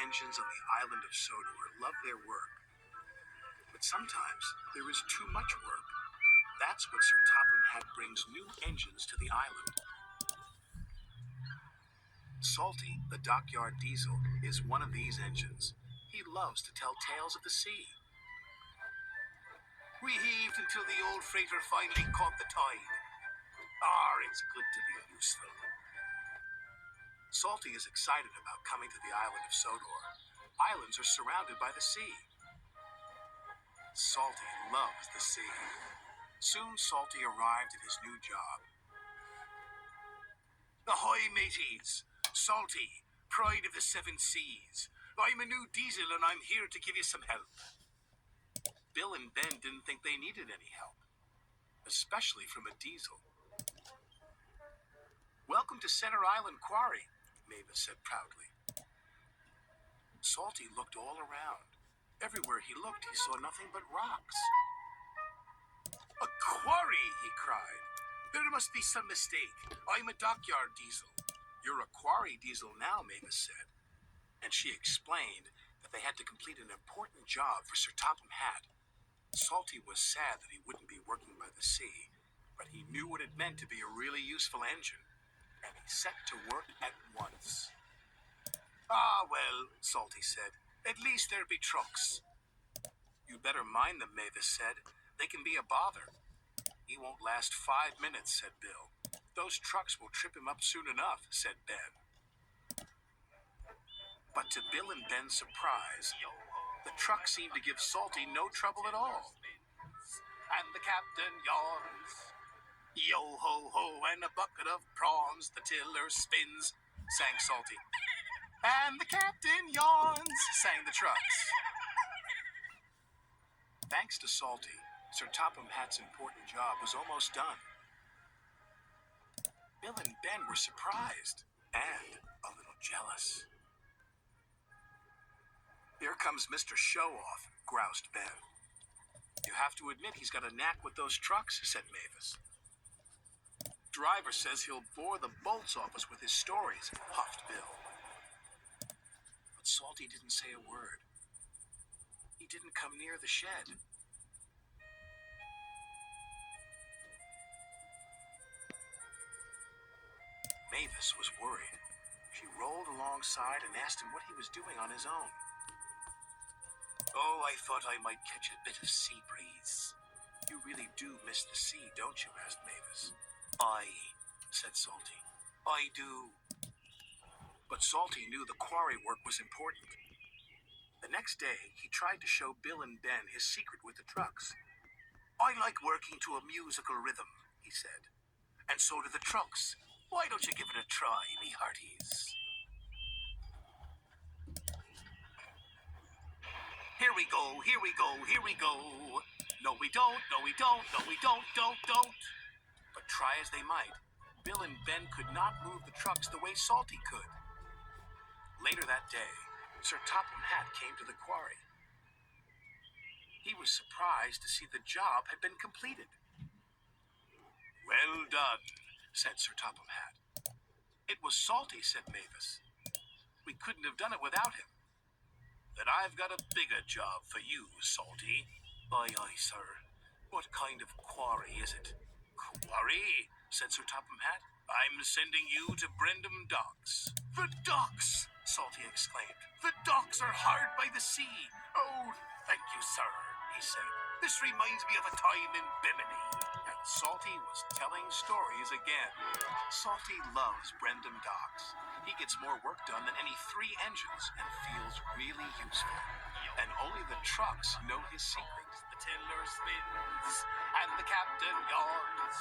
engines on the island of Sodor love their work. But sometimes there is too much work. That's when Sir Topham Hatt brings new engines to the island. Salty, the dockyard diesel, is one of these engines. He loves to tell tales of the sea. We heaved until the old freighter finally caught the tide. It's good to be useful. Salty is excited about coming to the island of Sodor. Islands are surrounded by the sea. Salty loves the sea. Soon Salty arrived at his new job. Ahoy, mateys! Salty, pride of the seven seas. I'm a new diesel and I'm here to give you some help. Bill and Ben didn't think they needed any help, especially from a diesel. Welcome to Center Island Quarry, Mavis said proudly. Salty looked all around. Everywhere he looked, he saw nothing but rocks. A quarry, he cried. There must be some mistake. I'm a dockyard diesel. You're a quarry diesel now, Mavis said. And she explained that they had to complete an important job for Sir Topham Hatt. Salty was sad that he wouldn't be working by the sea, but he knew what it meant to be a really useful engine, and he set to work at once. Well, Salty said, at least there be trucks. You'd better mind them, Mavis said. They can be a bother. He won't last 5 minutes, said Bill. Those trucks will trip him up soon enough, said Ben. But to Bill and Ben's surprise, the truck seemed to give Salty no trouble at all. And the captain yawns. Yo-ho-ho, and a bucket of prawns, the tiller spins, sang Salty. And the captain yawns, sang the trucks. Thanks to Salty, Sir Topham Hatt's important job was almost done. Bill and Ben were surprised and a little jealous. Here comes Mr. Show-Off, groused Ben. You have to admit he's got a knack with those trucks, said Mavis. Driver says he'll bore the bolts off us with his stories, huffed Bill. But Salty didn't say a word. He didn't come near the shed. Mavis was worried. She rolled alongside and asked him what he was doing on his own. I thought I might catch a bit of sea breeze. You really do miss the sea, don't you? Asked Mavis. Aye, said Salty. I do. But Salty knew the quarry work was important. The next day, he tried to show Bill and Ben his secret with the trucks. I like working to a musical rhythm, he said. And so do the trucks. Why don't you give it a try, me hearties? Here we go, here we go, here we go. No, we don't, no, we don't, no, we don't. But try as they might, Bill and Ben could not move the trucks the way Salty could. Later that day, Sir Topham Hatt came to the quarry. He was surprised to see the job had been completed. Well done, said Sir Topham Hatt. It was Salty, said Mavis. We couldn't have done it without him. Then I've got a bigger job for you, Salty. Aye, aye, sir. What kind of quarry is it? Quarry, said Sir Topham Hatt. I'm sending you to Brendam Docks. The docks, Salty exclaimed. The docks are hard by the sea. Oh, thank you, sir, he said. This reminds me of a time in Bimini. And Salty was telling stories again. Salty loves Brendam Docks. He gets more work done than any 3 engines and feels really useful. And only the trucks know his secret. The tiller spins and the captain yawns.